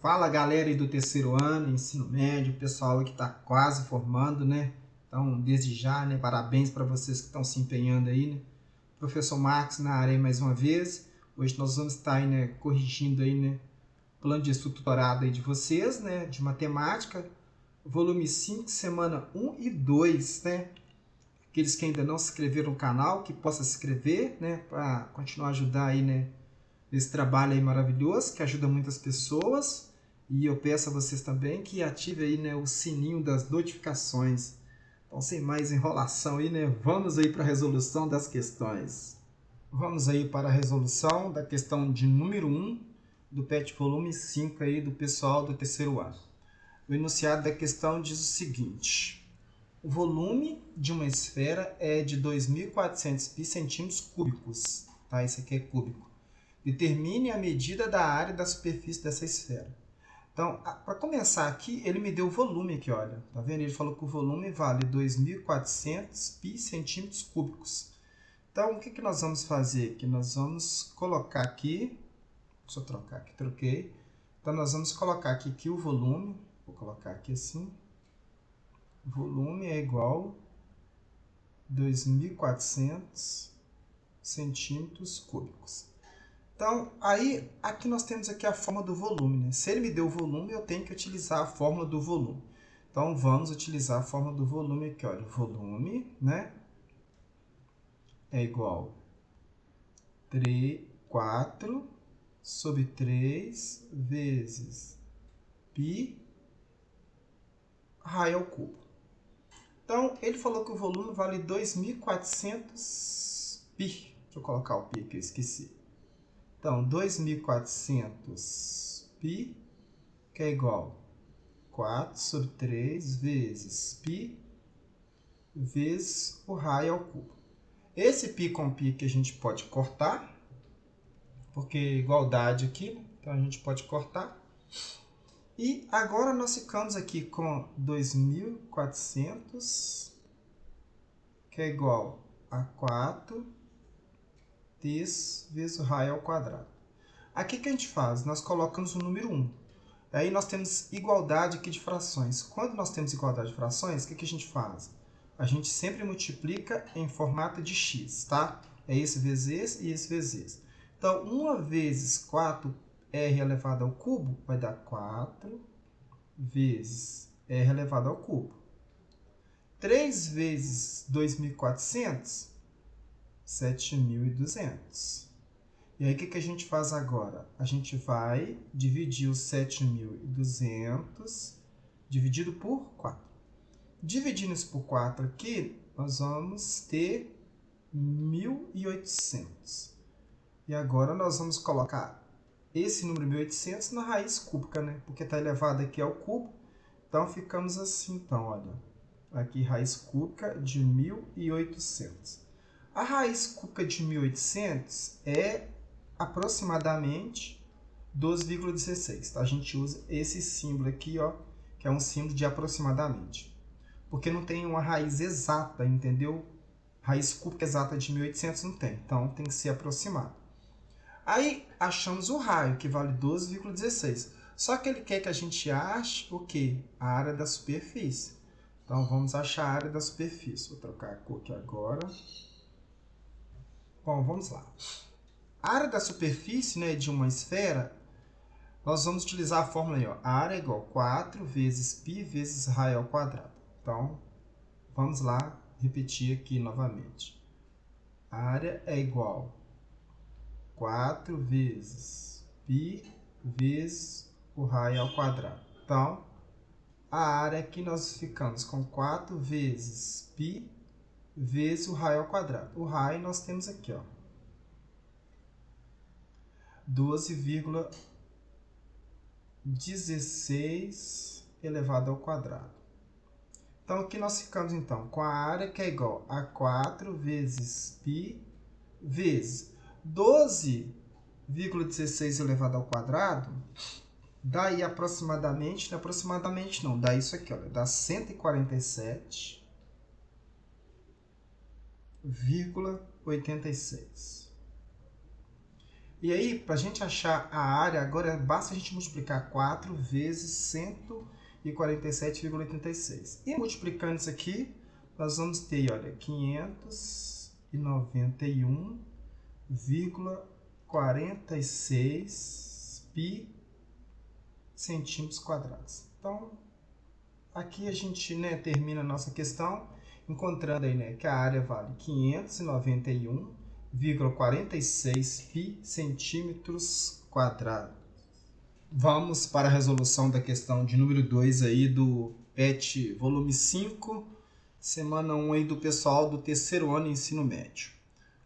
Fala galera aí do terceiro ano, ensino médio, pessoal que está quase formando, né? Então, desde já, né? Parabéns para vocês que estão se empenhando aí, né? Professor Marcos na área aí mais uma vez. Hoje nós vamos estar aí, né, corrigindo aí, né, o plano de estudo tutorado aí de vocês, né? De matemática, volume 5, semana 1 e 2, né? Aqueles que ainda não se inscreveram no canal, que possam se inscrever, né? Para continuar a ajudar aí, né? Esse trabalho aí maravilhoso, que ajuda muitas pessoas. E eu peço a vocês também que ative aí, né, o sininho das notificações. Então, sem mais enrolação aí, né, vamos aí para a resolução das questões. Vamos aí para a resolução da questão de número 1 do PET volume 5 aí do pessoal do terceiro ano. O enunciado da questão diz o seguinte: o volume de uma esfera é de 2.400 pi centímetros cúbicos. Tá? Esse aqui é cúbico. Determine a medida da área da superfície dessa esfera. Então, para começar aqui, ele me deu o volume aqui, olha. Tá vendo? Ele falou que o volume vale 2.400 pi centímetros cúbicos. Então, o que nós vamos fazer aqui? Nós vamos colocar aqui... Deixa eu trocar aqui, troquei. Então, nós vamos colocar aqui que o volume... Vou colocar aqui assim. O volume é igual a 2.400 centímetros cúbicos. Então, aí, aqui nós temos aqui a fórmula do volume, né? Se ele me deu o volume, eu tenho que utilizar a fórmula do volume. Então, vamos utilizar a fórmula do volume aqui, olha. O volume, né, é igual a 4 sobre 3 vezes π raio ao cubo. Então, ele falou que o volume vale 2.400 π. Deixa eu colocar o π aqui, eu esqueci. Então, 2.400 π, que é igual a 4 sobre 3 vezes π vezes o raio ao cubo. Esse π com π que a gente pode cortar, porque é igualdade aqui, né? Então a gente pode cortar. E agora nós ficamos aqui com 2.400, que é igual a 4 vezes o raio ao quadrado. Aqui que a gente faz? Nós colocamos o número 1. Aí nós temos igualdade aqui de frações. Quando nós temos igualdade de frações, o que a gente faz? A gente sempre multiplica em formato de x, tá? É esse vezes esse e esse vezes esse. Então, 1 vezes 4r elevado ao cubo vai dar 4 vezes r elevado ao cubo. 3 vezes 2.400, 7.200. E aí, o que a gente faz agora? A gente vai dividir os 7.200 dividido por 4. Dividindo isso por 4 aqui, nós vamos ter 1.800. E agora nós vamos colocar esse número 1.800 na raiz cúbica, né? Porque está elevado aqui ao cubo. Então, ficamos assim, então, olha. Aqui, raiz cúbica de 1.800. A raiz cúbica de 1.800 é aproximadamente 12,16. Tá? A gente usa esse símbolo aqui, ó, que é um símbolo de aproximadamente. Porque não tem uma raiz exata, entendeu? Raiz cúbica exata de 1.800 não tem. Então, tem que ser aproximado. Aí, achamos o raio, que vale 12,16. Só que ele quer que a gente ache o quê? A área da superfície. Então, vamos achar a área da superfície. Vou trocar a cor aqui agora. Bom, vamos lá. A área da superfície, né, de uma esfera, nós vamos utilizar a fórmula aí, ó. A área é igual a 4 vezes π vezes raio ao quadrado. Então, vamos lá repetir aqui novamente. A área é igual a 4 vezes π vezes o raio ao quadrado. Então, a área aqui nós ficamos com 4 vezes π vezes o raio ao quadrado. O raio nós temos aqui, ó, 12,16 elevado ao quadrado. Então, aqui nós ficamos, então, com a área que é igual a 4 vezes π vezes 12,16 elevado ao quadrado, daí aproximadamente, não, aproximadamente não, dá isso aqui, olha, dá 147,86. E aí, para a gente achar a área, agora basta a gente multiplicar 4 vezes 147,86. E multiplicando isso aqui, nós vamos ter, olha, 591,46 pi centímetros quadrados. Então, aqui a gente, né, termina a nossa questão encontrando aí, né, que a área vale 591,46 pi centímetros quadrados. Vamos para a resolução da questão de número 2 aí do PET volume 5, semana 1 aí do pessoal do terceiro ano de ensino médio.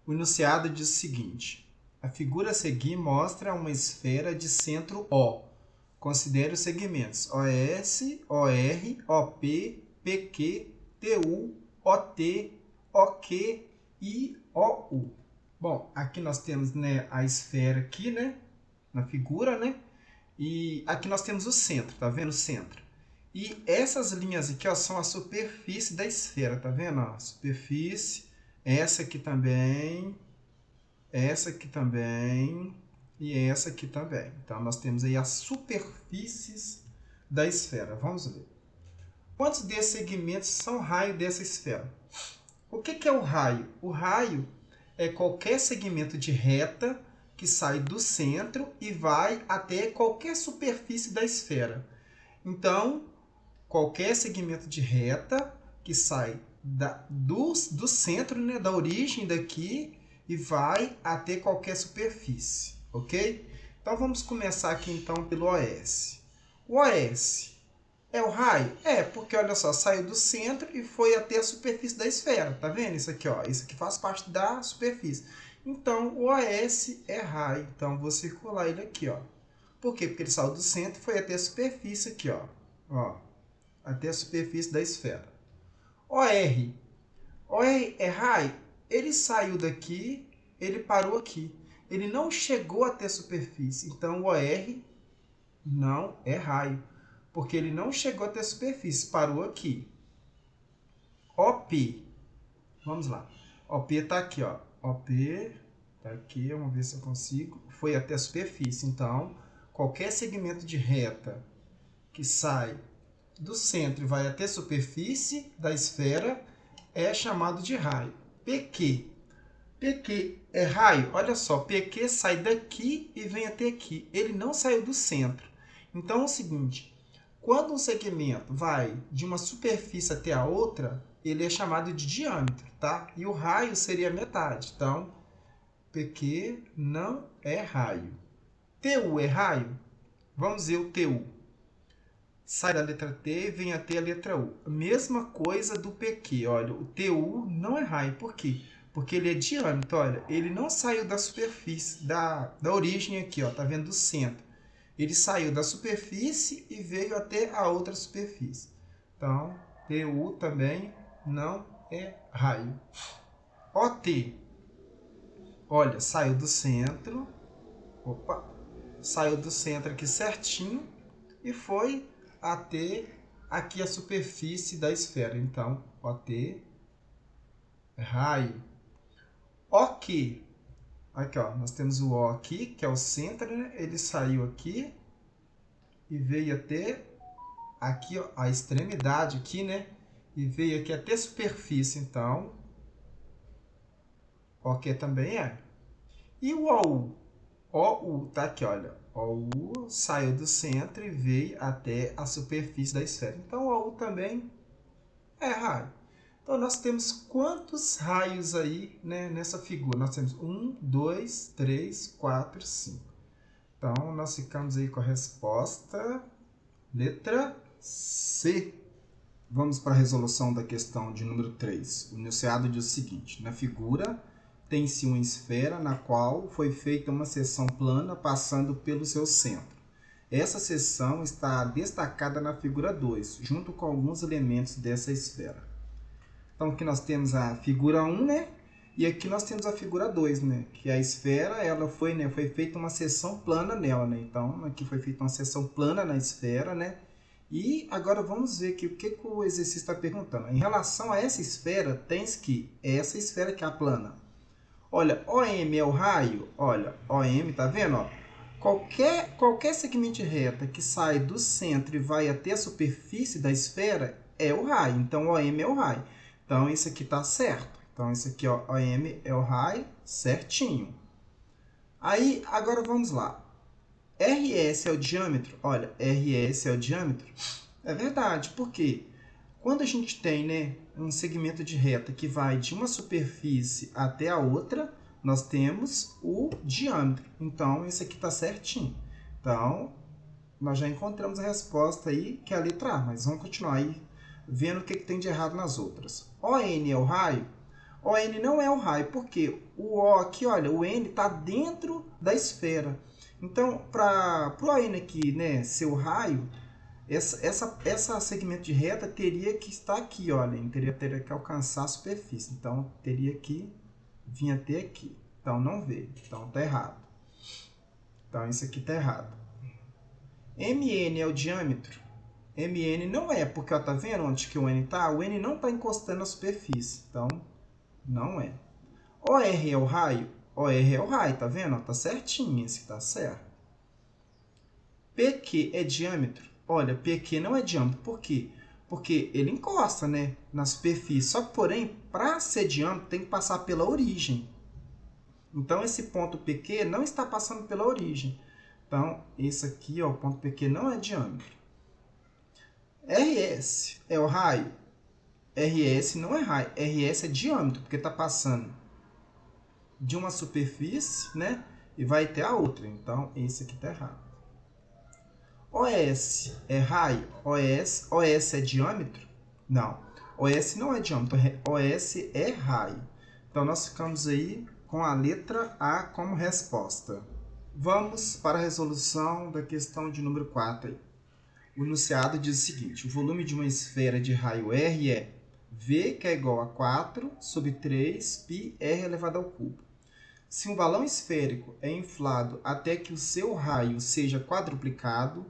O enunciado diz o seguinte: a figura a seguir mostra uma esfera de centro O. Considere os segmentos OS, OR, OP, PQ, TU, OT, OK e OU. Bom, aqui nós temos, né, a esfera aqui, né, na figura, né? E aqui nós temos o centro, tá vendo? O centro. E essas linhas aqui, ó, são a superfície da esfera, tá vendo? Ó, superfície, essa aqui também e essa aqui também. Então, nós temos aí as superfícies da esfera. Vamos ver. Quantos desses segmentos são raio dessa esfera? O que é o raio? O raio é qualquer segmento de reta que sai do centro e vai até qualquer superfície da esfera. Então, qualquer segmento de reta que sai do centro, né, da origem daqui, e vai até qualquer superfície, ok? Então, vamos começar aqui então pelo OS. O OS é o raio? É, porque olha só, saiu do centro e foi até a superfície da esfera, tá vendo? Isso aqui, ó, isso aqui faz parte da superfície. Então, o OS é raio. Então, vou circular ele aqui, ó. Por quê? Porque ele saiu do centro e foi até a superfície aqui, ó. Ó, até a superfície da esfera. OR. OR é raio? Ele saiu daqui, ele parou aqui. Ele não chegou até a superfície. Então, o OR não é raio, porque ele não chegou até a superfície, parou aqui. OP. Vamos lá. OP está aqui, ó. OP está aqui, vamos ver se eu consigo. Foi até a superfície. Então, qualquer segmento de reta que sai do centro e vai até a superfície da esfera é chamado de raio. PQ. PQ é raio? Olha só, PQ sai daqui e vem até aqui. Ele não saiu do centro. Então, é o seguinte, quando um segmento vai de uma superfície até a outra, ele é chamado de diâmetro, tá? E o raio seria metade. Então, PQ não é raio. TU é raio? Vamos ver o TU. Sai da letra T e vem até a letra U. A mesma coisa do PQ. Olha, o TU não é raio. Por quê? Porque ele é diâmetro. Olha, ele não saiu da superfície, da origem aqui, ó, tá vendo? Do centro. Ele saiu da superfície e veio até a outra superfície. Então, TU também não é raio. OT. Olha, saiu do centro. Opa! Saiu do centro aqui certinho e foi até aqui a superfície da esfera. Então, OT é raio. OK. Aqui, ó, nós temos o O aqui, que é o centro, né? Ele saiu aqui e veio até aqui, ó, a extremidade aqui, né? E veio aqui até a superfície, então, OK também é. E o OU? OU tá aqui, olha. OU saiu do centro e veio até a superfície da esfera. Então, o OU também é raio. Então, nós temos quantos raios aí, né, nessa figura? Nós temos 1, 2, 3, 4, 5. Então, nós ficamos aí com a resposta letra C. Vamos para a resolução da questão de número 3. O enunciado diz o seguinte: na figura tem-se uma esfera na qual foi feita uma seção plana passando pelo seu centro. Essa seção está destacada na figura 2, junto com alguns elementos dessa esfera. Então, aqui nós temos a figura 1, né? E aqui nós temos a figura 2, né? Que a esfera, ela foi, né, foi feita uma seção plana nela, né? Então, aqui foi feita uma seção plana na esfera, né? E agora vamos ver aqui o que o exercício está perguntando. Em relação a essa esfera, tens que essa esfera que é a plana. Olha, OM é o raio. Olha, OM, tá vendo? Ó? Qualquer segmento de reta que sai do centro e vai até a superfície da esfera é o raio. Então, OM é o raio. Então, isso aqui tá certo. Então, isso aqui, ó, OM é o raio, certinho. Aí, agora vamos lá. RS é o diâmetro? Olha, RS é o diâmetro? É verdade, por quê? Quando a gente tem, né, um segmento de reta que vai de uma superfície até a outra, nós temos o diâmetro. Então, isso aqui está certinho. Então, nós já encontramos a resposta aí, que é a letra A, mas vamos continuar aí vendo o que tem de errado nas outras. ON é o raio? ON não é o raio, porque o O aqui, olha, o N está dentro da esfera. Então, para o ON aqui, né, ser o raio, essa segmento de reta teria que estar aqui, olha, teria que alcançar a superfície. Então, teria que vir até aqui. Então, não veio. Então, está errado. Então, isso aqui está errado. MN é o diâmetro? MN não é, porque, ó, tá vendo onde que o N está? O N não está encostando na superfície. Então, não é. OR é o raio? OR é o raio, tá vendo? Tá certinho, esse tá certo. PQ é diâmetro? Olha, PQ não é diâmetro. Por quê? Porque ele encosta, né, na superfície. Só que, porém, para ser diâmetro, tem que passar pela origem. Então, esse ponto PQ não está passando pela origem. Então, esse aqui, ó, o ponto PQ não é diâmetro. RS é o raio? RS não é raio. RS é diâmetro, porque está passando de uma superfície, né, e vai até a outra. Então, esse aqui está errado. OS é raio? OS é diâmetro? Não. OS não é diâmetro. OS é raio. Então, nós ficamos aí com a letra A como resposta. Vamos para a resolução da questão de número 4. Aí. O enunciado diz o seguinte: o volume de uma esfera de raio R é V, que é igual a 4 sobre 3 πr elevado ao cubo. Se um balão esférico é inflado até que o seu raio seja quadruplicado,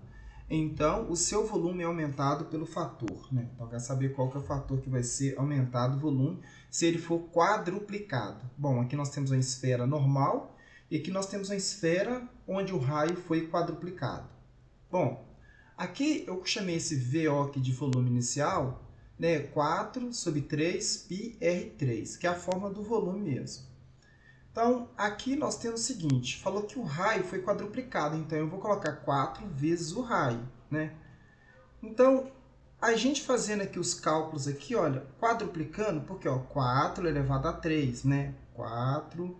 então o seu volume é aumentado pelo fator, né? Então, quer saber qual que é o fator que vai ser aumentado o volume se ele for quadruplicado. Bom, aqui nós temos uma esfera normal e aqui nós temos uma esfera onde o raio foi quadruplicado. Bom, aqui eu chamei esse VO aqui de volume inicial, né? 4 sobre 3 πr3, que é a forma do volume mesmo. Então, aqui nós temos o seguinte, falou que o raio foi quadruplicado, então eu vou colocar 4 vezes o raio, né? Então, a gente fazendo aqui os cálculos aqui, olha, quadruplicando, porque, ó, 4 elevado a 3, né? 4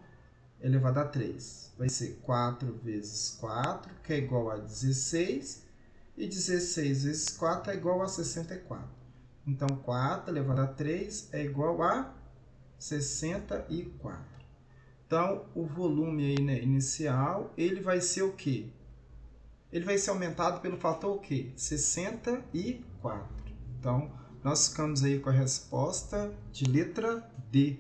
elevado a 3. Vai ser 4 vezes 4, que é igual a 16, e 16 vezes 4 é igual a 64. Então, 4 elevado a 3 é igual a 64. Então, o volume aí, né, inicial, ele vai ser o quê? Ele vai ser aumentado pelo fator o quê? 64. Então, nós ficamos aí com a resposta de letra D.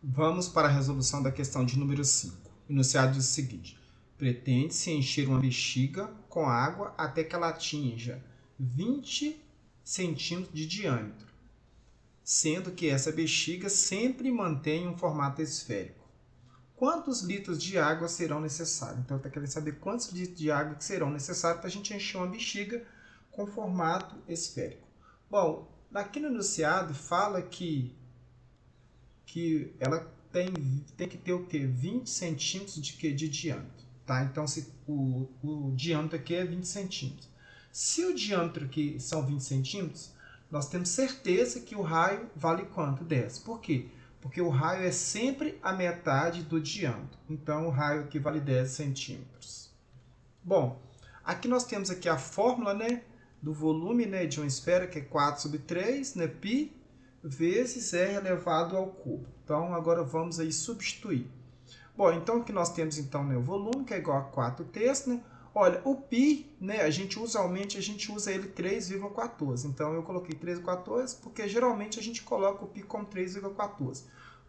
Vamos para a resolução da questão de número 5. O enunciado diz o seguinte: pretende-se encher uma bexiga com água até que ela atinja 20 centímetros de diâmetro, sendo que essa bexiga sempre mantém um formato esférico. Quantos litros de água serão necessários? Então, está querendo saber quantos litros de água que serão necessários para a gente encher uma bexiga com formato esférico. Bom, aqui no enunciado fala que ela tem que ter o quê? 20 centímetros de diâmetro. Tá? Então, o diâmetro aqui é 20 centímetros. Se o diâmetro aqui são 20 centímetros, nós temos certeza que o raio vale quanto? 10. Por quê? Porque o raio é sempre a metade do diâmetro. Então, o raio aqui vale 10 centímetros. Bom, aqui nós temos aqui a fórmula, né, do volume, né, de uma esfera, que é 4 sobre 3, né, π, vezes R elevado ao cubo. Então, agora vamos aí substituir. Bom, então aqui nós temos então, né, o volume, que é igual a 4 terços, né? Olha, o π, né, usualmente a gente usa ele 3,14. Então, eu coloquei 3,14 porque geralmente a gente coloca o π como 3,14.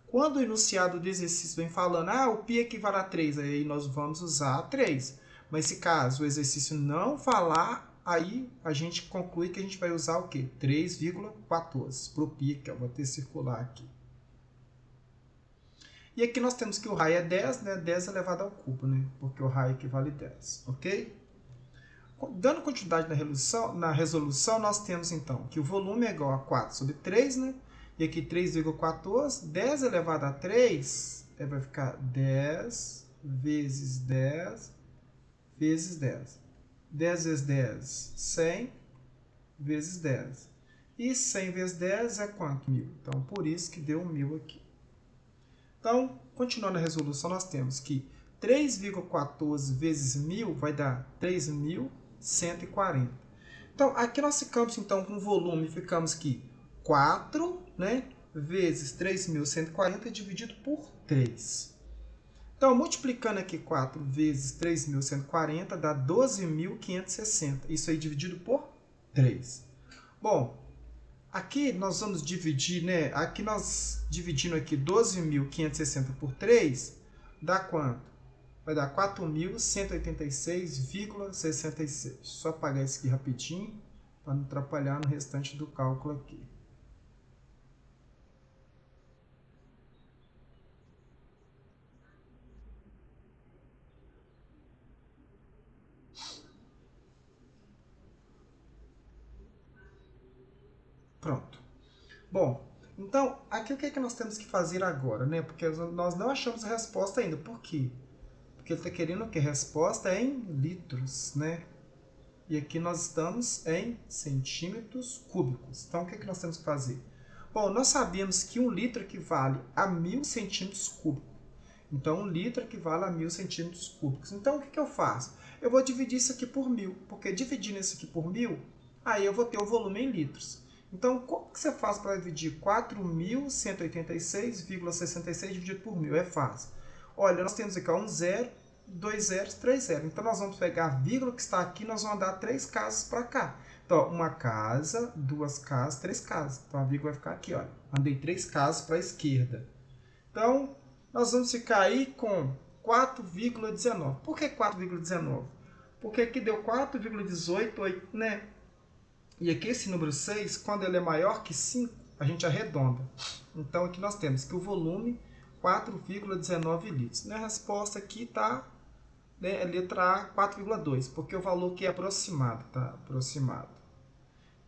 Quando o enunciado do exercício vem falando, o π equivale a 3, aí nós vamos usar 3. Mas se caso o exercício não falar, aí a gente conclui que a gente vai usar o quê? 3,14 para o π, que eu vou ter circular aqui. E aqui nós temos que o raio é 10, né? 10 elevado ao cubo, né? Porque o raio equivale a 10, ok? Dando continuidade na resolução, nós temos então que o volume é igual a 4 sobre 3, né? E aqui 3,14, 10 elevado a 3, vai ficar 10 vezes 10 vezes 10. 10 vezes 10, 100 vezes 10. E 100 vezes 10 é quanto? 1000. Então, por isso que deu 1000 aqui. Então, continuando a resolução, nós temos que 3,14 vezes 1000 vai dar 3.140. Então, aqui nós ficamos então com o volume, ficamos que 4, né, vezes 3.140 dividido por 3. Então, multiplicando aqui 4 vezes 3.140 dá 12.560. Isso aí dividido por 3. Bom, aqui nós vamos dividir, né? Aqui nós dividindo aqui 12.560 por 3, dá quanto? Vai dar 4.186,66. Só apagar isso aqui rapidinho, para não atrapalhar no restante do cálculo aqui. Pronto. Bom, então, aqui o que é que nós temos que fazer agora, né? Porque nós não achamos a resposta ainda. Por quê? Porque ele está querendo que a resposta é em litros, né? E aqui nós estamos em centímetros cúbicos. Então, o que é que nós temos que fazer? Bom, nós sabemos que 1 litro equivale a 1000 centímetros cúbicos. Então, 1 litro equivale a 1000 centímetros cúbicos. Então, o que eu faço? Eu vou dividir isso aqui por 1000, porque dividindo isso aqui por 1000, aí eu vou ter o volume em litros. Então, como que você faz para dividir 4.186,66 dividido por 1000? É fácil. Olha, nós temos aqui 1 zero, 2 zeros, 3 zeros. Então, nós vamos pegar a vírgula que está aqui, nós vamos andar 3 casas para cá. Então, uma casa, 2 casas, 3 casas. Então, a vírgula vai ficar aqui, olha. Andei 3 casas para a esquerda. Então, nós vamos ficar aí com 4,19. Por que 4,19? Porque aqui deu 4,18, né? E aqui esse número 6, quando ele é maior que 5, a gente arredonda. Então, aqui nós temos que o volume 4,19 litros. Na resposta aqui está, né, a letra A, 4,2, porque o valor aqui é aproximado, tá? Aproximado.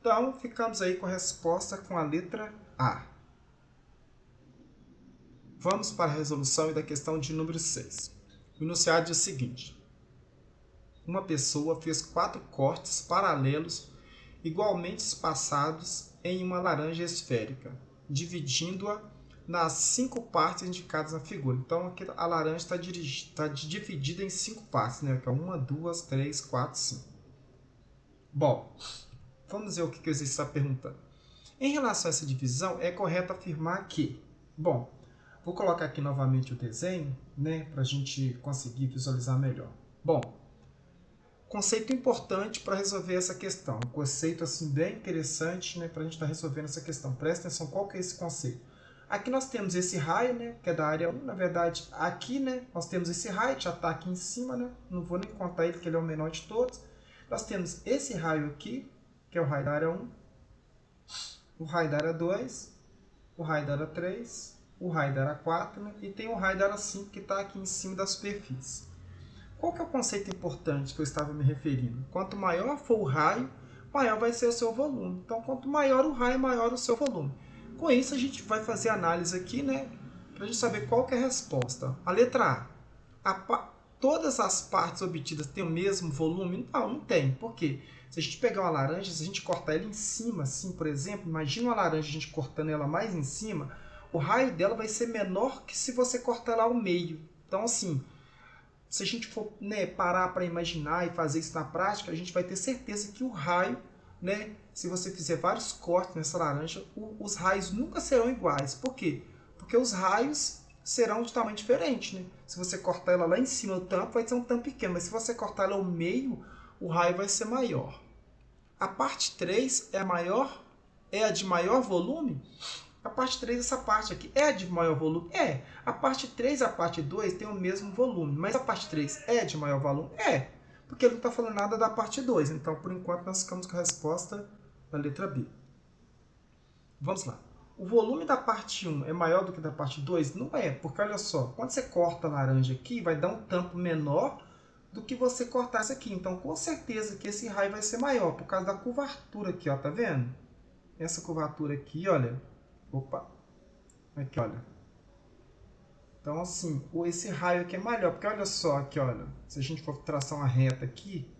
Então, ficamos aí com a resposta com a letra A. Vamos para a resolução da questão de número 6. O enunciado diz o seguinte: uma pessoa fez 4 cortes paralelos igualmente espaçados em uma laranja esférica, dividindo-a nas 5 partes indicadas na figura. Então, aqui a laranja está dividida em 5 partes, né? Que é 1, 2, 3, 4, 5. Bom, vamos ver o que o exercício está perguntando. Em relação a essa divisão, é correto afirmar que... Bom, vou colocar aqui novamente o desenho, né? Para a gente conseguir visualizar melhor. Bom, conceito importante para resolver essa questão. Um conceito assim, bem interessante, né, para a gente estar resolvendo essa questão. Presta atenção, qual que é esse conceito? Aqui nós temos esse raio, né, que é da área 1. Na verdade, aqui, né, nós temos esse raio, que já está aqui em cima. Né, não vou nem contar ele, porque ele é o menor de todos. Nós temos esse raio aqui, que é o raio da área 1. O raio da área 2. O raio da área 3. O raio da área 4. Né, e tem o raio da área 5, que está aqui em cima da superfície. Qual que é o conceito importante que eu estava me referindo? Quanto maior for o raio, maior vai ser o seu volume. Então, quanto maior o raio, maior o seu volume. Com isso, a gente vai fazer análise aqui, né? Para a gente saber qual que é a resposta. A letra A. Todas as partes obtidas têm o mesmo volume? Não, não tem. Por quê? Se a gente pegar uma laranja, se a gente cortar ela em cima, assim, por exemplo, imagina uma laranja, a gente cortando ela mais em cima, o raio dela vai ser menor que se você cortar ela ao meio. Então, assim... Se a gente for, né, parar para imaginar e fazer isso na prática, a gente vai ter certeza que o raio, né, se você fizer vários cortes nessa laranja, os raios nunca serão iguais. Por quê? Porque os raios serão de tamanho diferente. Né? Se você cortar ela lá em cima do tampo, vai ser um tampo pequeno. Mas se você cortar ela ao meio, o raio vai ser maior. A parte 3 é a de maior volume? A parte 3, essa parte aqui, é de maior volume? É. A parte 3 e a parte 2 têm o mesmo volume. Mas a parte 3 é de maior volume? É. Porque ele não está falando nada da parte 2. Então, por enquanto, nós ficamos com a resposta da letra B. Vamos lá. o volume da parte 1 é maior do que da parte 2? Não é, porque olha só, quando você corta a laranja aqui, vai dar um tampo menor do que você cortar essa aqui. Então, com certeza que esse raio vai ser maior, por causa da curvatura aqui, ó, tá vendo? Essa curvatura aqui, olha. Opa! Aqui, olha. Então, assim, esse raio aqui é maior, porque olha só aqui, olha. Se a gente for traçar uma reta aqui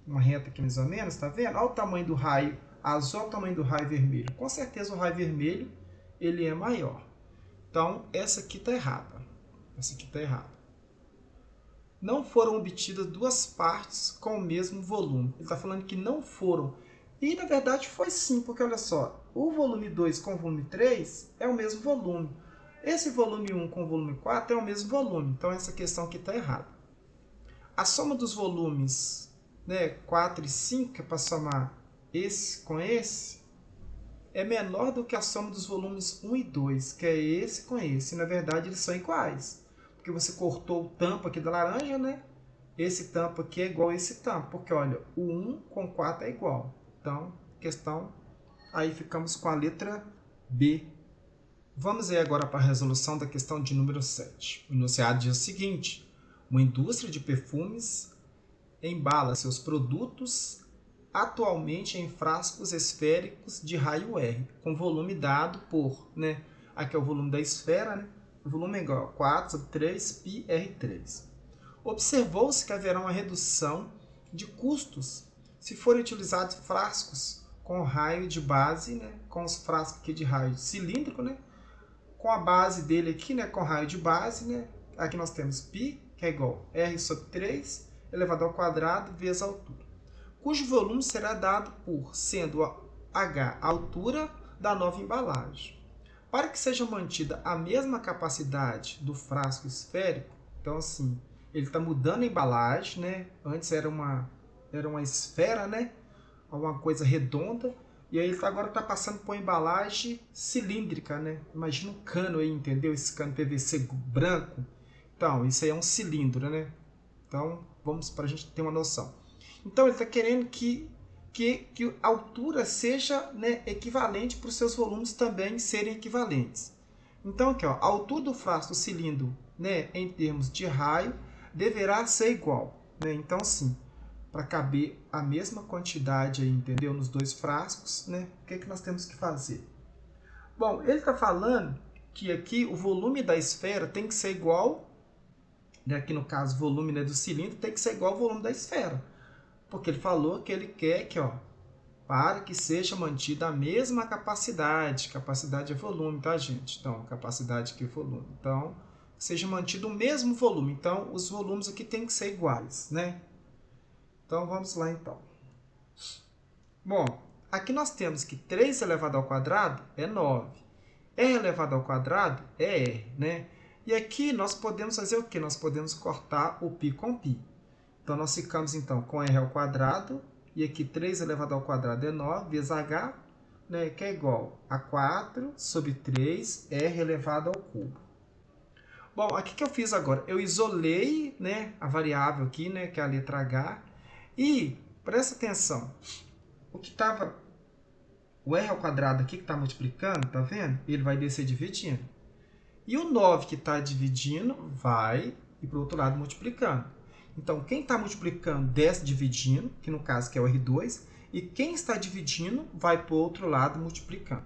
mais ou menos, tá vendo? Olha o tamanho do raio azul, olha o tamanho do raio vermelho. Com certeza o raio vermelho, ele é maior. Então, essa aqui tá errada. Essa aqui tá errada. Não foram obtidas duas partes com o mesmo volume. Ele está falando que não foram. E, na verdade, foi sim, porque olha só, o volume 2 com o volume 3 é o mesmo volume. Esse volume 1 com o volume 4 é o mesmo volume. Então, essa questão aqui está errada. A soma dos volumes, né, 4 e 5, que é para somar esse com esse, é menor do que a soma dos volumes 1 e 2, que é esse com esse. E, na verdade, eles são iguais. Porque você cortou o tampo aqui da laranja, né? Esse tampo aqui é igual a esse tampo. Porque, olha, o 1 com 4 é igual. Então, questão... Aí ficamos com a letra B. Vamos aí agora para a resolução da questão de número 7. O enunciado diz o seguinte: uma indústria de perfumes embala seus produtos atualmente em frascos esféricos de raio R, com volume dado por, né? Aqui é o volume da esfera, né? O volume é igual a 4 sobre 3 πr3. Observou-se que haverá uma redução de custos se forem utilizados frascos com raio de base, né? Com os frascos aqui de raio cilíndrico, né? Com a base dele aqui, né? Com raio de base, né? Aqui nós temos π, que é igual a r sobre 3 elevado ao quadrado vezes a altura, cujo volume será dado por sendo h a altura da nova embalagem. Para que seja mantida a mesma capacidade do frasco esférico, então assim, ele está mudando a embalagem, né? Antes era uma esfera, né? Uma coisa redonda, e aí ele agora está passando por uma embalagem cilíndrica, né? Imagina um cano aí, entendeu? Esse cano PVC branco. Então, isso aí é um cilindro, né? Então, vamos para a gente ter uma noção. Então, ele está querendo que a altura seja, né, equivalente para os seus volumes também serem equivalentes. Então, aqui, ó, a altura do frasco do cilindro, né, em termos de raio, deverá ser igual. Né? Então, sim, para caber a mesma quantidade aí, entendeu? Nos dois frascos, né? O que é que nós temos que fazer? Bom, ele está falando que aqui o volume da esfera tem que ser igual, né? Aqui no caso o volume, né, do cilindro tem que ser igual ao volume da esfera. Porque ele falou que ele quer que, ó, para que seja mantida a mesma capacidade. Capacidade é volume, tá, gente? Então, capacidade aqui é volume. Então, seja mantido o mesmo volume. Então, os volumes aqui têm que ser iguais, né? Então, vamos lá, então. Bom, aqui nós temos que 3 elevado ao quadrado é 9. R elevado ao quadrado é R, né? E aqui nós podemos fazer o quê? Nós podemos cortar o π com π. Então, nós ficamos, então, com R ao quadrado, e aqui 3 elevado ao quadrado é 9, vezes H, né, que é igual a 4 sobre 3 R elevado ao cubo. Bom, aqui que eu fiz agora? Eu isolei, né, a variável aqui, né, que é a letra H, e, presta atenção, o R ao quadrado aqui que está multiplicando, tá vendo? Ele vai descer dividindo. E o 9 que está dividindo vai ir para o outro lado multiplicando. Então, quem está multiplicando desce dividindo, que no caso que é o R2, e quem está dividindo vai para o outro lado multiplicando.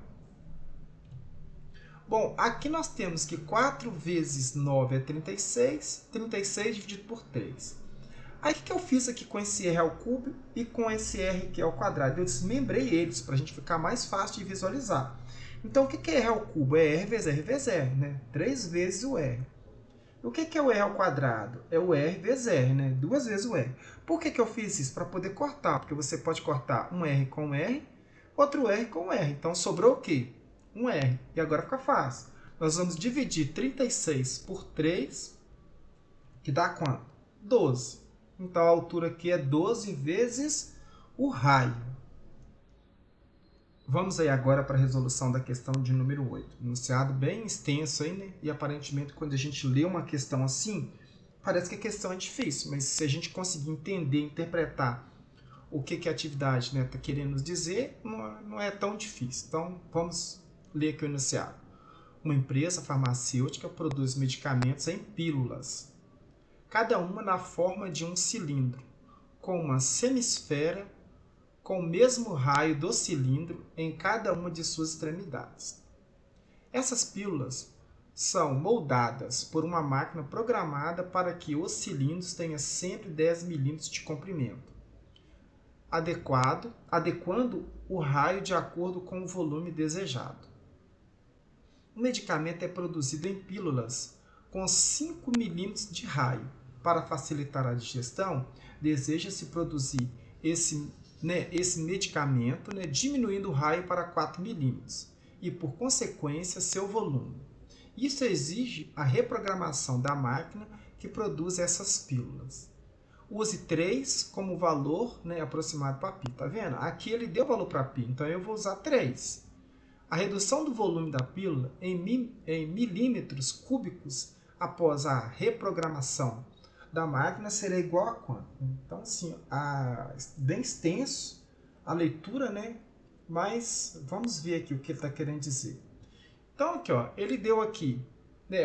Bom, aqui nós temos que 4 vezes 9 é 36, 36 dividido por 3. Aí, o que eu fiz aqui com esse R ao cubo e com esse R aqui ao quadrado? Eu desmembrei eles para a gente ficar mais fácil de visualizar. Então, o que é R ao cubo? É R vezes R, né? 3 vezes o R. O que é o R ao quadrado? É o R vezes R, né? 2 vezes o R. Por que eu fiz isso? Para poder cortar. Porque você pode cortar um R com R, outro R com R. Então, sobrou o quê? Um R. E agora fica fácil. Nós vamos dividir 36 por 3, que dá quanto? 12. Então, a altura aqui é 12 vezes o raio. Vamos aí agora para a resolução da questão de número 8. Enunciado bem extenso aí, né? E aparentemente, quando a gente lê uma questão assim, parece que a questão é difícil, mas se a gente conseguir entender, interpretar o que a atividade, né, está querendo nos dizer, não é tão difícil. Então, vamos ler aqui o enunciado. Uma empresa farmacêutica produz medicamentos em pílulas, cada uma na forma de um cilindro, com uma semisfera com o mesmo raio do cilindro em cada uma de suas extremidades. Essas pílulas são moldadas por uma máquina programada para que os cilindros tenham sempre 10 milímetros de comprimento, adequando o raio de acordo com o volume desejado. O medicamento é produzido em pílulas com 5 milímetros de raio. Para facilitar a digestão, deseja-se produzir esse medicamento, diminuindo o raio para 4 milímetros e, por consequência, seu volume. Isso exige a reprogramação da máquina que produz essas pílulas. Use 3 como valor aproximado para π. Tá vendo? Aqui ele deu valor para π, então eu vou usar 3. A redução do volume da pílula em milímetros cúbicos após a reprogramação da máquina será igual a quanto? Então, assim, bem extenso a leitura, mas vamos ver aqui o que ele está querendo dizer. Então, aqui, ó, ele deu aqui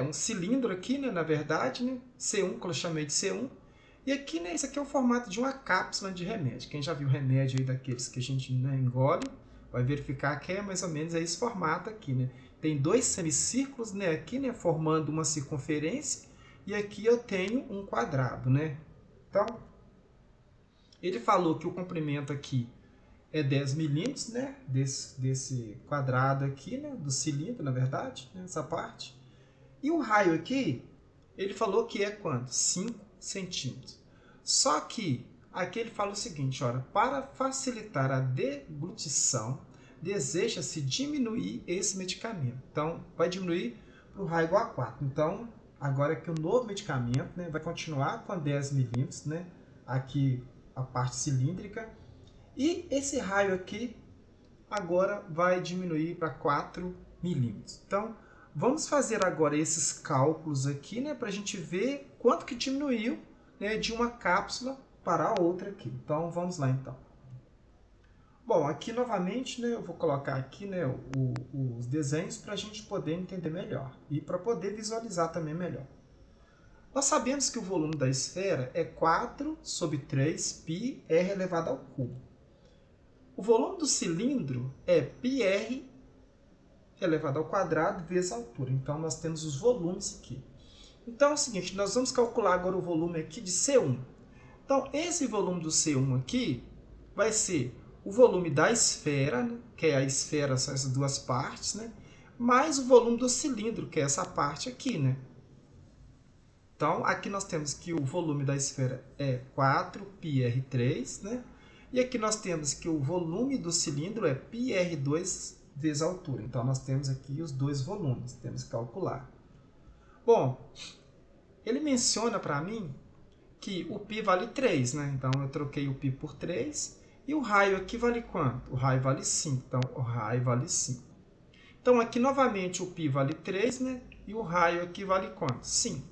um cilindro aqui, na verdade, C1, que eu chamei de C1, e aqui, isso aqui é o formato de uma cápsula de remédio. Quem já viu remédio aí daqueles que a gente engole, vai verificar que é mais ou menos esse formato aqui, Tem 2 semicírculos, aqui, formando uma circunferência, e aqui eu tenho um quadrado, Então, ele falou que o comprimento aqui é 10 milímetros, desse quadrado aqui, do cilindro, na verdade, essa parte. E o raio aqui, ele falou que é quanto? 5 centímetros. Só que aqui ele fala o seguinte, olha, para facilitar a deglutição, deseja-se diminuir esse medicamento. Então, vai diminuir para o raio igual a 4. Então, agora que o novo medicamento vai continuar com 10 milímetros, aqui a parte cilíndrica, e esse raio aqui agora vai diminuir para 4 milímetros. Então, vamos fazer agora esses cálculos aqui, para a gente ver quanto que diminuiu de uma cápsula para a outra aqui. Então, vamos lá então. Bom, aqui novamente, eu vou colocar aqui os desenhos para a gente poder entender melhor e para poder visualizar também melhor. Nós sabemos que o volume da esfera é 4 sobre 3 πr elevado ao cubo. O volume do cilindro é πr elevado ao quadrado vezes a altura. Então, nós temos os volumes aqui. Então, é o seguinte, nós vamos calcular agora o volume aqui de C1. Então, esse volume do C1 aqui vai ser o volume da esfera, que é a esfera, são essas duas partes, mais o volume do cilindro, que é essa parte aqui, Então, aqui nós temos que o volume da esfera é 4πr3, E aqui nós temos que o volume do cilindro é πr2 vezes a altura. Então, nós temos aqui os dois volumes, temos que calcular. Bom, ele menciona para mim que o π vale 3, Então, eu troquei o π por 3. E o raio aqui vale quanto? O raio vale 5. Então, o raio vale 5. Então, aqui novamente o π vale 3, E o raio aqui vale quanto? 5.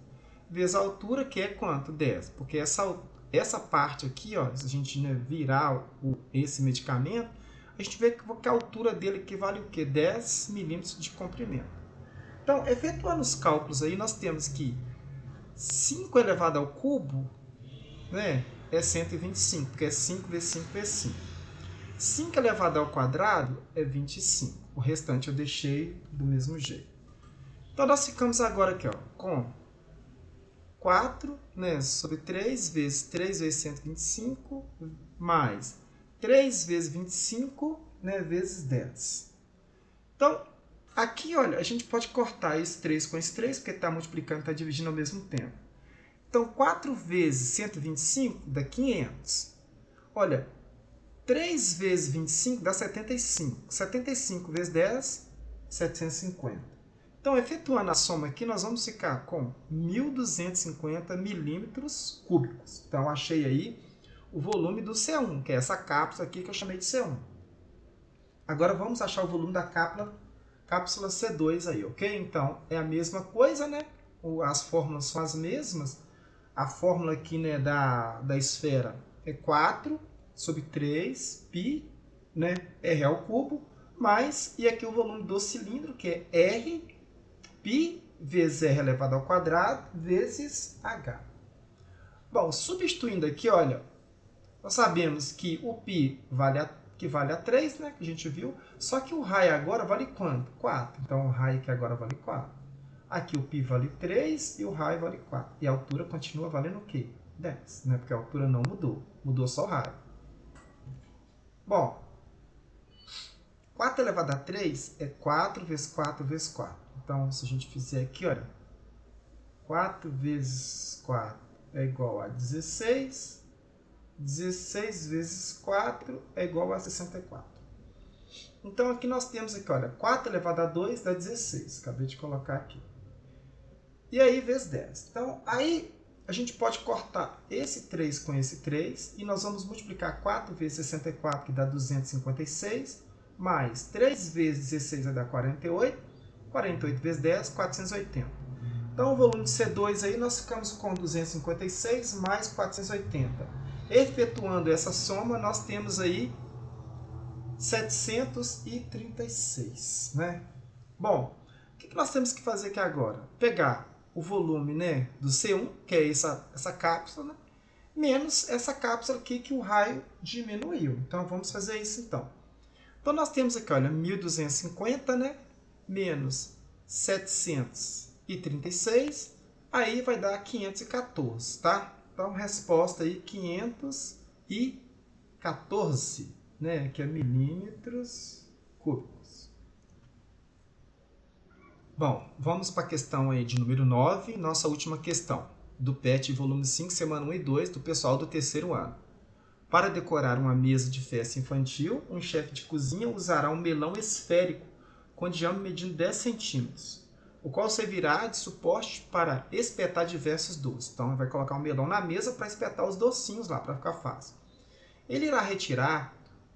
Vezes a altura, que é quanto? 10. Porque essa parte aqui, ó, se a gente virar esse medicamento, a gente vê que a altura dele equivale o quê? 10 milímetros de comprimento. Então, efetuando os cálculos aí, nós temos que 5 elevado ao cubo, é 125, porque é 5 vezes 5 vezes 5. 5 elevado ao quadrado é 25. O restante eu deixei do mesmo jeito. Então, nós ficamos agora aqui, ó, com 4 sobre 3 vezes 125, mais 3 vezes 25 vezes 10. Então, aqui, olha, a gente pode cortar esse 3 com esse 3, porque está multiplicando, está dividindo ao mesmo tempo. Então, 4 vezes 125 dá 500. Olha, 3 vezes 25 dá 75. 75 vezes 10, 750. Então, efetuando a soma aqui, nós vamos ficar com 1.250 milímetros cúbicos. Então, achei aí o volume do C1, que é essa cápsula aqui que eu chamei de C1. Agora, vamos achar o volume da cápsula C2 aí, ok? Então, é a mesma coisa, As fórmulas são as mesmas. A fórmula aqui da esfera é 4 sobre 3 π, r ao cubo, mais, e aqui o volume do cilindro, que é R, π vezes R elevado ao quadrado, vezes H. Bom, substituindo aqui, olha, nós sabemos que o π vale a 3, né, que a gente viu, só que o raio agora vale quanto? 4. Então, o raio aqui agora vale 4. Aqui o π vale 3 e o raio vale 4. E a altura continua valendo o quê? 10, né? Porque a altura não mudou. Mudou só o raio. Bom, 4 elevado a 3 é 4 vezes 4 vezes 4. Então, se a gente fizer aqui, olha, 4 vezes 4 é igual a 16. 16 vezes 4 é igual a 64. Então, aqui nós temos aqui, olha, 4 elevado a 2 dá 16. Acabei de colocar aqui. E aí, vezes 10. Então, aí a gente pode cortar esse 3 com esse 3 e nós vamos multiplicar 4 vezes 64, que dá 256, mais 3 vezes 16 vai dar 48, 48 vezes 10, 480. Então, o volume de C2 aí nós ficamos com 256 mais 480. Efetuando essa soma, nós temos aí 736, né? Bom, o que nós temos que fazer aqui agora? Pegar o volume, né, do C1, que é essa cápsula, né, menos essa cápsula aqui que o raio diminuiu. Então, vamos fazer isso então. Então, nós temos aqui, olha, 1.250, né, menos 736, aí vai dar 514, tá? Então, resposta aí, 514, né, que é milímetros cúbicos. Bom, vamos para a questão aí de número 9, nossa última questão, do PET volume 5, semana 1 e 2, do pessoal do terceiro ano. Para decorar uma mesa de festa infantil, um chefe de cozinha usará um melão esférico com diâmetro medindo 10 centímetros, o qual servirá de suporte para espetar diversos doces. Então, ele vai colocar um melão na mesa para espetar os docinhos lá, para ficar fácil. Ele irá retirar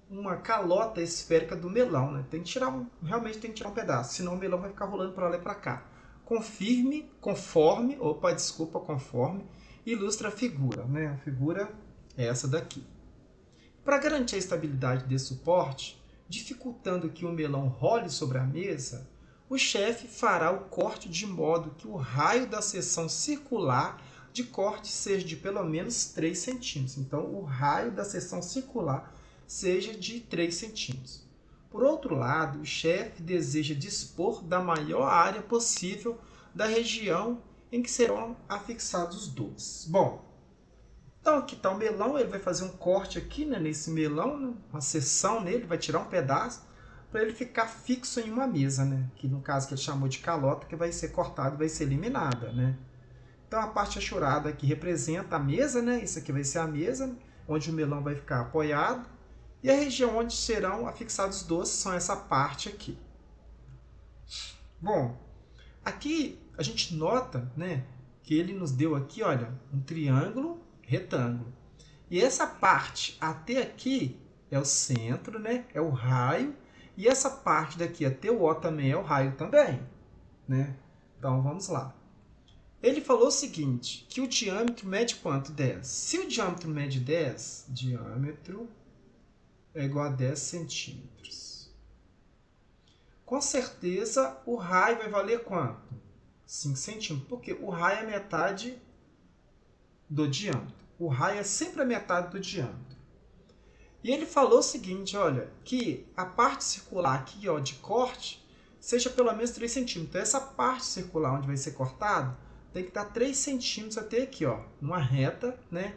uma calota esférica do melão, né? Realmente tem que tirar um pedaço, senão o melão vai ficar rolando para lá e para cá. Conforme ilustra a figura, né? A figura é essa daqui. Para garantir a estabilidade desse suporte, dificultando que o melão role sobre a mesa, o chefe fará o corte de modo que o raio da seção circular de corte seja de pelo menos 3 centímetros. Então, o raio da seção circular seja de 3 centímetros. Por outro lado, o chefe deseja dispor da maior área possível da região em que serão afixados os doces. Bom, então aqui está o melão, ele vai fazer um corte aqui, né, nesse melão, né, uma seção nele, vai tirar um pedaço para ele ficar fixo em uma mesa, né, que no caso que ele chamou de calota, que vai ser cortada e vai ser eliminada, né. Então a parte achurada aqui representa a mesa, né, isso aqui vai ser a mesa, onde o melão vai ficar apoiado, e a região onde serão afixados os doces são essa parte aqui. Bom, aqui a gente nota, né, que ele nos deu aqui, olha, um triângulo retângulo. E essa parte até aqui é o centro, né, é o raio, e essa parte daqui até o O também é o raio também, né? Então vamos lá. Ele falou o seguinte, que o diâmetro mede quanto? 10. Se o diâmetro mede 10, diâmetro é igual a 10 centímetros. Com certeza, o raio vai valer quanto? 5 centímetros, porque o raio é metade do diâmetro. O raio é sempre a metade do diâmetro. E ele falou o seguinte, olha, que a parte circular aqui, ó, de corte seja pelo menos 3 centímetros. Então, essa parte circular onde vai ser cortado tem que estar 3 centímetros até aqui, ó, numa reta, né,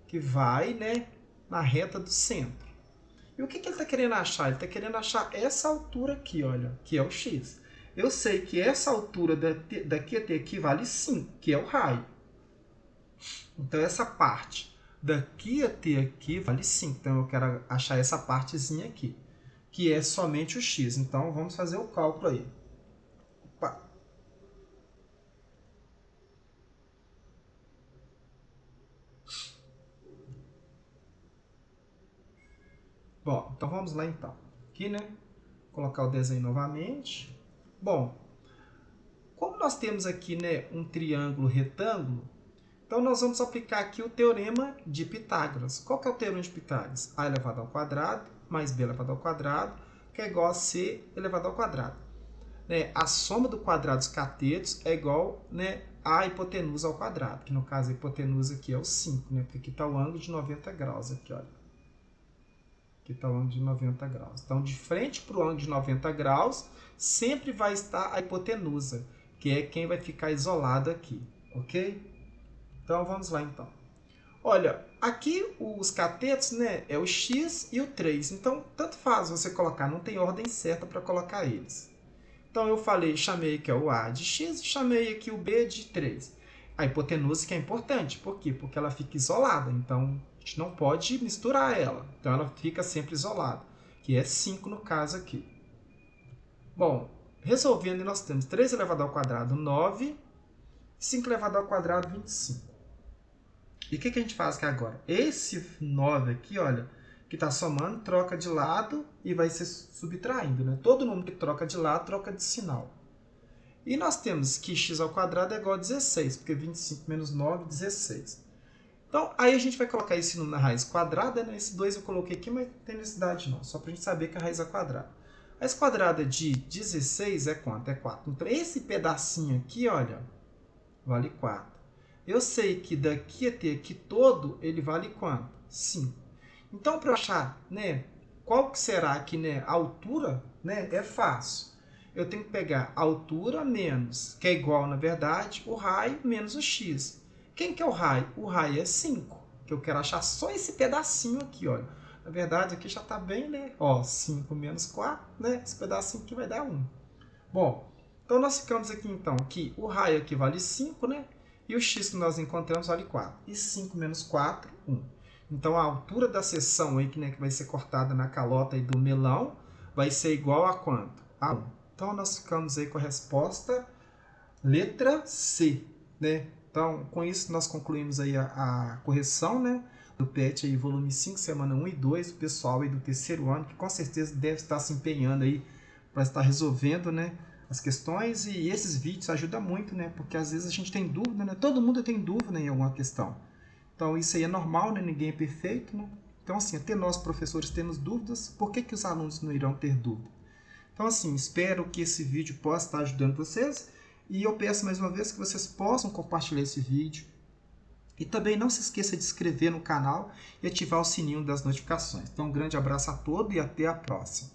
que vai, né, na reta do centro. E o que ele está querendo achar? Ele está querendo achar essa altura aqui, olha, que é o x. Eu sei que essa altura daqui até aqui vale 5, que é o raio. Então, essa parte daqui até aqui vale 5. Então, eu quero achar essa partezinha aqui, que é somente o x. Então, vamos fazer o cálculo aí. Opa. Bom, então vamos lá então. Aqui, né? Colocar o desenho novamente. Bom, como nós temos aqui, né, um triângulo retângulo, então nós vamos aplicar aqui o teorema de Pitágoras. Qual que é o teorema de Pitágoras? A elevado ao quadrado mais b elevado ao quadrado, que é igual a C elevado ao quadrado. Né? A soma do quadrado dos catetos é igual, né, a hipotenusa ao quadrado, que no caso a hipotenusa aqui é o 5, né? Porque aqui está o ângulo de 90 graus, aqui, olha. Aqui está o ângulo de 90 graus. Então, de frente para o ângulo de 90 graus, sempre vai estar a hipotenusa, que é quem vai ficar isolada aqui, ok? Então, vamos lá, então. Olha, aqui os catetos, né, é o x e o 3. Então, tanto faz você colocar, não tem ordem certa para colocar eles. Então, eu chamei aqui o A de x e chamei aqui o B de 3. A hipotenusa que é importante. Por quê? Porque ela fica isolada. Então, a gente não pode misturar ela. Então, ela fica sempre isolada, que é 5 no caso aqui. Bom, resolvendo, nós temos 3 elevado ao quadrado, 9, 5 elevado ao quadrado, 25. E o que a gente faz aqui agora? Esse 9 aqui, olha, que está somando, troca de lado e vai se subtraindo, né? Todo número que troca de lado, troca de sinal. E nós temos que x ao quadrado é igual a 16, porque 25 menos 9, 16. Então, aí a gente vai colocar esse número na raiz quadrada, né? Esse 2 eu coloquei aqui, mas não tem necessidade não, só para a gente saber que a raiz é quadrada. A raiz quadrada de 16 é quanto? É 4. Então, esse pedacinho aqui, olha, vale 4. Eu sei que daqui até aqui todo, ele vale quanto? 5. Então, para eu achar, né, qual que será aqui, né, a altura, né, é fácil. Eu tenho que pegar a altura menos, que é igual, na verdade, o raio menos o x. Quem que é o raio? O raio é 5, que eu quero achar só esse pedacinho aqui, olha. Na verdade, aqui já está bem, né? Ó, 5 menos 4, né? Esse pedacinho aqui vai dar 1. Bom, então nós ficamos aqui, então, que o raio aqui vale 5, né? E o x que nós encontramos vale 4. E 5 menos 4, 1. Então, a altura da seção aí, né, que vai ser cortada na calota aí do melão vai ser igual a quanto? A 1. Então, nós ficamos aí com a resposta letra C, né? Então, com isso, nós concluímos aí a correção, né, do PET aí, volume 5, semana 1 e 2, do pessoal aí do terceiro ano, que com certeza deve estar se empenhando aí para estar resolvendo, né, as questões, e esses vídeos ajudam muito, né, porque às vezes a gente tem dúvida, né, todo mundo tem dúvida, né, em alguma questão. Então, isso aí é normal, né, ninguém é perfeito, né? Então, assim, até nós, professores, temos dúvidas, por que os alunos não irão ter dúvida? Então, assim, espero que esse vídeo possa estar ajudando vocês. E eu peço mais uma vez que vocês possam compartilhar esse vídeo. E também não se esqueça de se inscrever no canal e ativar o sininho das notificações. Então, um grande abraço a todos e até a próxima.